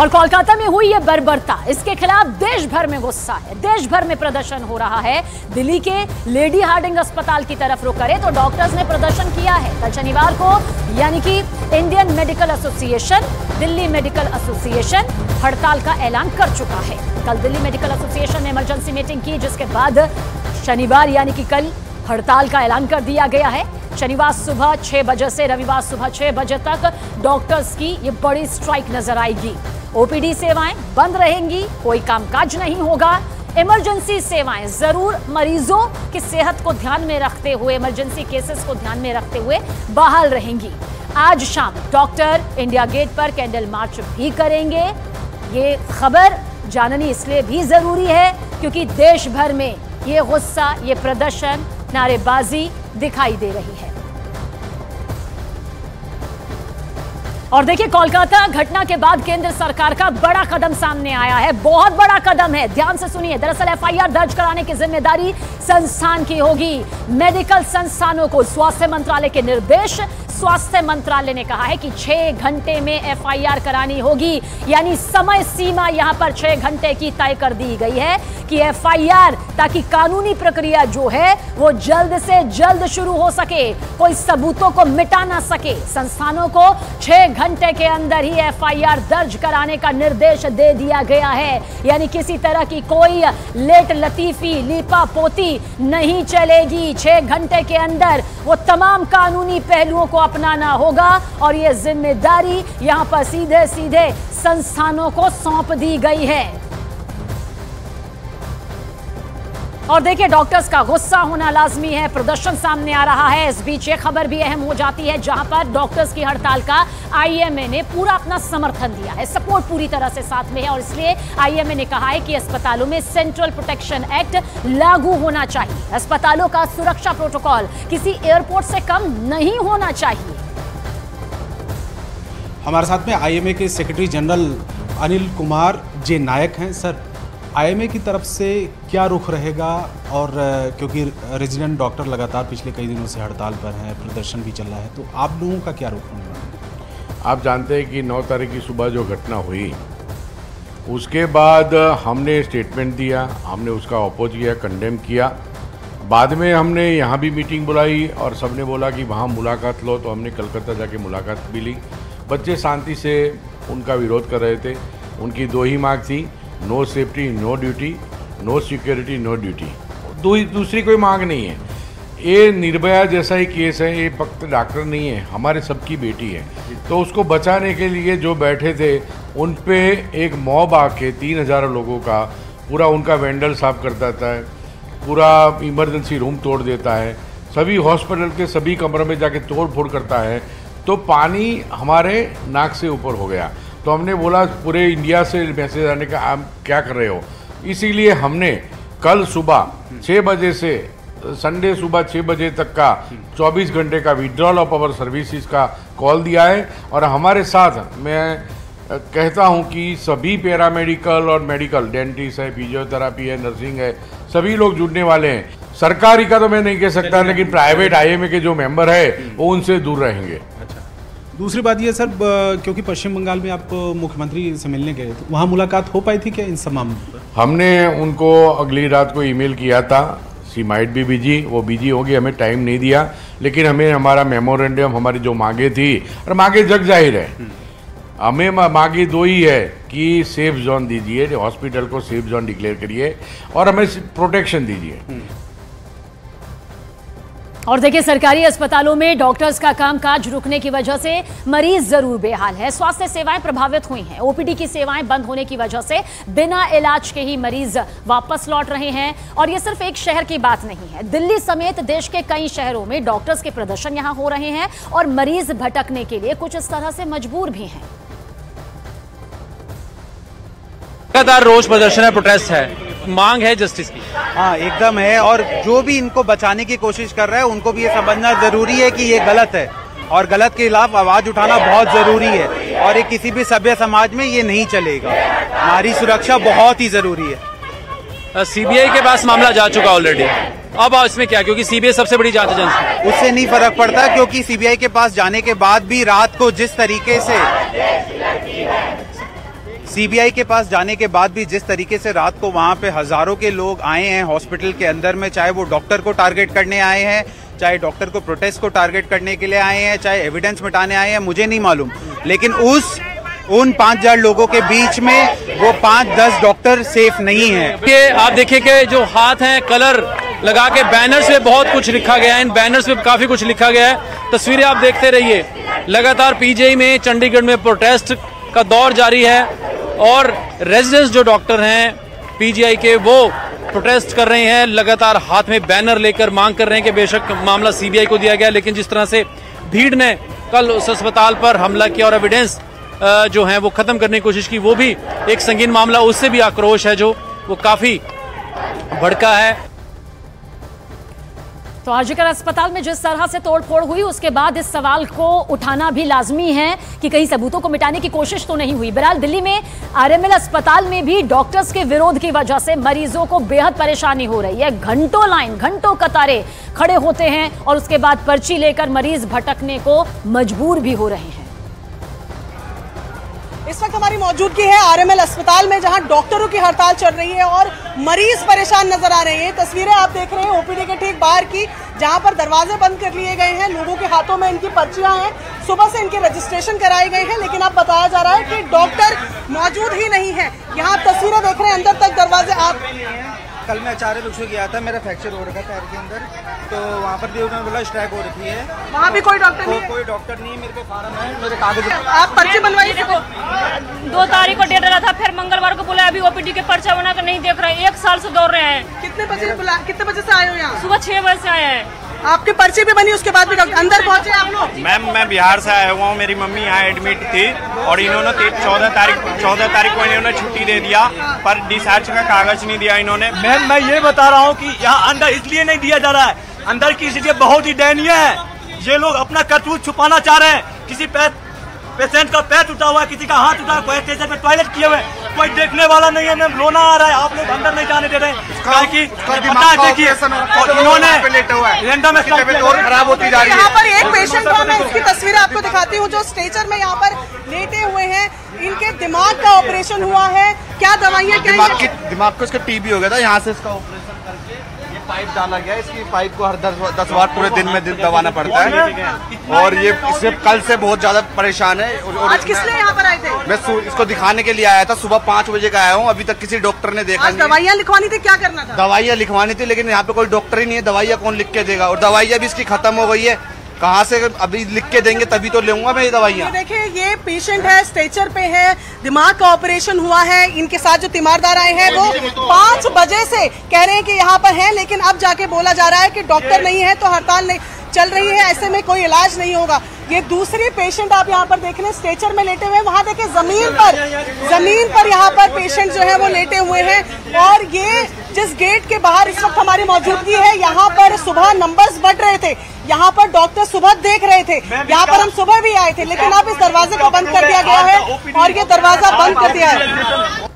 और कोलकाता में हुई यह बर्बरता, इसके खिलाफ देश भर में गुस्सा है, देश भर में प्रदर्शन हो रहा है। दिल्ली के लेडी हार्डिंग अस्पताल की तरफ रुख करे तो डॉक्टर्स ने प्रदर्शन किया है। कल शनिवार को यानी कि Indian medical association, Delhi medical association हड़ताल का ऐलान कर चुका है। कल दिल्ली मेडिकल एसोसिएशन ने इमरजेंसी मीटिंग की, जिसके बाद शनिवार यानी कि कल हड़ताल का ऐलान कर दिया गया है। शनिवार सुबह 6 बजे से रविवार सुबह 6 बजे तक डॉक्टर्स की ये बड़ी स्ट्राइक नजर आएगी। ओपीडी सेवाएं बंद रहेंगी, कोई कामकाज नहीं होगा। इमरजेंसी सेवाएं जरूर मरीजों की सेहत को ध्यान में रखते हुए, इमरजेंसी केसेस को ध्यान में रखते हुए बहाल रहेंगी। आज शाम डॉक्टर इंडिया गेट पर कैंडल मार्च भी करेंगे। ये खबर जाननी इसलिए भी जरूरी है क्योंकि देश भर में ये गुस्सा, ये प्रदर्शन, नारेबाजी दिखाई दे रही है। और देखिए, कोलकाता घटना के बाद केंद्र सरकार का बड़ा कदम सामने आया है, बहुत बड़ा कदम है। ध्यान से सुनिए। दरअसल एफआईआर दर्ज कराने की जिम्मेदारी संस्थान की होगी। मेडिकल संस्थानों को स्वास्थ्य मंत्रालय के निर्देश, स्वास्थ्य मंत्रालय ने कहा है कि 6 घंटे में एफआईआर करानी होगी, यानी समय सीमा यहां पर 6 घंटे की तय कर दी गई है कि एफआईआर, ताकि कानूनी प्रक्रिया जो है वो जल्द से जल्द शुरू हो सके, कोई सबूतों को मिटा ना सके। संस्थानों को 6 घंटे के अंदर ही एफआईआर दर्ज कराने का निर्देश दे दिया गया है, यानी किसी तरह की कोई लेट लतीफी, लीपा पोती नहीं चलेगी। 6 घंटे के अंदर वो तमाम कानूनी पहलुओं को अपनाना होगा और ये जिम्मेदारी यहां पर सीधे सीधे संस्थानों को सौंप दी गई है। और देखिए, डॉक्टर्स का गुस्सा होना लाजमी है, प्रदर्शन सामने आ रहा है। इस बीच ये खबर भी अहम हो जाती है, जहां पर डॉक्टर्स की हड़ताल का आईएमए ने पूरा अपना समर्थन दिया है, सपोर्ट पूरी तरह से साथ में है। और इसलिए आईएमए ने कहा है कि अस्पतालों में सेंट्रल प्रोटेक्शन एक्ट लागू होना चाहिए। अस्पतालों का सुरक्षा प्रोटोकॉल किसी एयरपोर्ट से कम नहीं होना चाहिए। हमारे साथ में आईएमए के सेक्रेटरी जनरल अनिल कुमार जे नायक हैं। सर, आईएमए की तरफ से क्या रुख रहेगा? और क्योंकि रेजिडेंट डॉक्टर लगातार पिछले कई दिनों से हड़ताल पर हैं, प्रदर्शन भी चल रहा है, तो आप लोगों का क्या रुख होने वाला है? आप जानते हैं कि 9 तारीख की सुबह जो घटना हुई, उसके बाद हमने स्टेटमेंट दिया, हमने उसका अपोज किया, कंडेम किया। बाद में हमने यहाँ भी मीटिंग बुलाई और सबने बोला कि वहाँ मुलाकात लो, तो हमने कलकत्ता जाके मुलाकात भी ली। बच्चे शांति से उनका विरोध कर रहे थे। उनकी 2 ही मांग थी, no safety no duty, no security no duty. दूसरी कोई मांग नहीं है। ये निर्भया जैसा ही केस है, ये फक्त डॉक्टर नहीं है, हमारे सबकी बेटी है। तो उसको बचाने के लिए जो बैठे थे, उन पे एक मॉब आके 3000 लोगों का पूरा उनका वेंडल साफ करता था, पूरा इमरजेंसी रूम तोड़ देता है, सभी हॉस्पिटल के सभी कमरों में जाके तोड़ फोड़ करता है। तो पानी हमारे नाक से ऊपर हो गया। तो हमने बोला पूरे इंडिया से मैसेज आने का, आप क्या कर रहे हो? इसीलिए हमने कल सुबह 6 बजे से संडे सुबह 6 बजे तक का 24 घंटे का विड्रॉल ऑफ आवर सर्विसेज का कॉल दिया है। और हमारे साथ मैं कहता हूं कि सभी पैरामेडिकल और मेडिकल, डेंटिस्ट है, फिजियोथेरापी है, नर्सिंग है, सभी लोग जुड़ने वाले हैं। सरकारी का तो मैं नहीं कह सकता, लेकिन प्राइवेट आईएमए के जो मेंबर है वो उनसे दूर रहेंगे। दूसरी बात ये सर, क्योंकि पश्चिम बंगाल में आप मुख्यमंत्री से मिलने गए थे, वहाँ मुलाकात हो पाई थी क्या इन सब मामलों पर? हमने उनको अगली रात को ईमेल किया था। शी माइट बी बिजी, वो बिजी होगी, हमें टाइम नहीं दिया। लेकिन हमें हमारा मेमोरेंडम, हमारी जो मांगे थी, और मांगे जग जाहिर है, हमें मांगे 2 ही है कि सेफ जोन दीजिए, हॉस्पिटल को सेफ जोन डिक्लेयर करिए और हमें प्रोटेक्शन दीजिए। और देखिए, सरकारी अस्पतालों में डॉक्टर्स का कामकाज रुकने की वजह से मरीज जरूर बेहाल है, स्वास्थ्य सेवाएं प्रभावित हुई हैं। ओपीडी की सेवाएं बंद होने की वजह से बिना इलाज के ही मरीज वापस लौट रहे हैं। और ये सिर्फ एक शहर की बात नहीं है, दिल्ली समेत देश के कई शहरों में डॉक्टर्स के प्रदर्शन यहां हो रहे हैं और मरीज भटकने के लिए कुछ इस तरह से मजबूर भी हैं। लगातार रोष प्रदर्शन है, प्रोटेस्ट है, मांग है जस्टिस की। हाँ, एकदम है। और जो भी इनको बचाने की कोशिश कर रहा है, उनको भी ये समझना जरूरी है कि ये गलत है और गलत के खिलाफ आवाज उठाना बहुत जरूरी है। और ये किसी भी सभ्य समाज में ये नहीं चलेगा। नारी सुरक्षा बहुत ही जरूरी है। सीबीआई के पास मामला जा चुका ऑलरेडी, अब इसमें क्या, क्योंकि सीबीआई सबसे बड़ी जांच एजेंसी, उससे नहीं फर्क पड़ता, क्योंकि सीबीआई के पास जाने के बाद भी रात को जिस तरीके से सीबीआई के पास जाने के बाद भी जिस तरीके से रात को वहां पे हजारों के लोग आए हैं हॉस्पिटल के अंदर में, चाहे वो डॉक्टर को टारगेट करने आए हैं, चाहे डॉक्टर को प्रोटेस्ट को टारगेट करने के लिए आए हैं, चाहे एविडेंस मिटाने आए हैं, मुझे नहीं मालूम, लेकिन उन 5000 लोगों के बीच में वो 5-10 डॉक्टर सेफ नहीं है। ये आप देखिए कि जो हाथ हैं कलर लगा के बैनर्स पे बहुत कुछ लिखा गया है, इन बैनर्स पे काफी कुछ लिखा गया है। तस्वीरें आप देखते रहिए। लगातार पीजीआई में, चंडीगढ़ में प्रोटेस्ट का दौर जारी है और रेजिडेंट्स जो डॉक्टर हैं पीजीआई के वो प्रोटेस्ट कर रहे हैं, लगातार हाथ में बैनर लेकर मांग कर रहे हैं कि बेशक मामला सीबीआई को दिया गया, लेकिन जिस तरह से भीड़ ने कल उस अस्पताल पर हमला किया और एविडेंस जो है वो खत्म करने की कोशिश की, वो भी एक संगीन मामला, उससे भी आक्रोश है जो वो काफी भड़का है। तो आरजीकर अस्पताल में जिस तरह से तोड़फोड़ हुई उसके बाद इस सवाल को उठाना भी लाजमी है कि कहीं सबूतों को मिटाने की कोशिश तो नहीं हुई। बहरहाल दिल्ली में आरएमएल अस्पताल में भी डॉक्टर्स के विरोध की वजह से मरीजों को बेहद परेशानी हो रही है। घंटों लाइन, घंटों कतारें खड़े होते हैं और उसके बाद पर्ची लेकर मरीज भटकने को मजबूर भी हो रहे हैं। इस वक्त हमारी मौजूदगी है आरएमएल अस्पताल में, जहां डॉक्टरों की हड़ताल चल रही है और मरीज परेशान नजर आ रहे हैं। तस्वीरें आप देख रहे हैं ओपीडी के ठीक बाहर की, जहां पर दरवाजे बंद कर लिए गए हैं, लोगों के हाथों में इनकी पर्चियां हैं, सुबह से इनके रजिस्ट्रेशन कराए गए हैं, लेकिन अब बताया जा रहा है कि डॉक्टर मौजूद ही नहीं है। यहाँ आप तस्वीरें देख रहे हैं, अंदर तक दरवाजे आप। कल मैं चारे लुक्स गया था, मेरा फ्रैक्चर हो रखा पैर के अंदर, तो वहाँ पर भी उन्होंने बोला स्ट्राइक हो रखी है। वहाँ भी कोई डॉक्टर नहीं है? कोई डॉक्टर नहीं है, मेरे पे फार्म है, मेरे कागज। आप पर्ची बनवाई? 2 तारीख को डेट रहा था, फिर मंगलवार को बोला अभी ओपीडी के पर्चा बना कर नहीं देख रहे हैं। 1 साल से दौड़ रहे हैं। कितने बजे से आए हो यहाँ? सुबह 6 बजे से आए हैं। आपकी पर्ची भी बनी, उसके बाद भी डॉक्टर अंदर पहुंचे आप लोग? मैम मैं बिहार से आया हुआ हूँ, मेरी मम्मी यहाँ एडमिट थी और इन्होंने 14 तारीख को इन्होंने छुट्टी दे दिया, पर डिस्चार्ज का कागज नहीं दिया इन्होंने। मैम मैं ये बता रहा हूँ कि यहाँ अंदर इसलिए नहीं दिया जा रहा है, अंदर की स्थिति बहुत ही दयनीय है। ये लोग अपना करतूत छुपाना चाह रहे हैं। किसी पेशेंट का पैर टूटा हुआ है, किसी का हाथ टूटा है, कोई स्टेशन पे टॉयलेट किए हुए, कोई देखने वाला नहीं है। मैम रोना आ रहा है, आप लोग अंदर नहीं जाने दे रहे हैं। इन्होंने खराब होती जा रही है। यहाँ पर एक पेशेंट को मैं इसकी तस्वीरें आपको दिखाती हूँ जो स्ट्रेचर में यहाँ पर लेटे हुए हैं। इनके दिमाग का ऑपरेशन हुआ है, क्या दवाइयाँ? दिमाग को इसका टीबी हो गया था, यहाँ से इसका ऑपरेशन करके ये पाइप डाला गया। इसकी पाइप को हर 10 बार पूरे दिन में दबाना पड़ता है और ये इससे कल से बहुत ज्यादा परेशान है। आज किस लिए यहाँ पर आए थे? मैं इसको दिखाने के लिए आया था, सुबह 5 बजे का आया हूँ, अभी तक किसी डॉक्टर ने देखा नहीं। दवाइयाँ लिखवानी थी, क्या करना था? दवाइयाँ लिखवानी थी, लेकिन यहाँ पे कोई डॉक्टर ही नहीं है, दवाइयाँ कौन लिख के देगा? और दवाइयाँ भी इसकी खत्म हो गई है, कहाँ से अभी लिख के देंगे तभी तो लूंगा मैं ये दवाइयाँ। देखिए ये पेशेंट है, स्ट्रेचर पे है, दिमाग का ऑपरेशन हुआ है। इनके साथ जो तीमारदार आए हैं वो 5 बजे से कह रहे हैं कि यहाँ पर हैं, लेकिन अब जाके बोला जा रहा है कि डॉक्टर नहीं है तो हड़ताल नहीं चल रही है, ऐसे में कोई इलाज नहीं होगा। ये दूसरी पेशेंट आप यहाँ पर देख रहे हैं, स्ट्रेचर में लेटे हुए हैं। वहाँ देखिए जमीन पर यहाँ पर पेशेंट जो है वो लेटे हुए हैं। और ये जिस गेट के बाहर इस वक्त हमारी मौजूदगी है, यहाँ पर सुबह नंबर्स बढ़ रहे थे, यहाँ पर डॉक्टर सुबह देख रहे थे, यहाँ पर हम सुबह भी आए थे, लेकिन अब इस दरवाजे को बंद कर दिया गया है और ये दरवाजा बंद कर दिया है।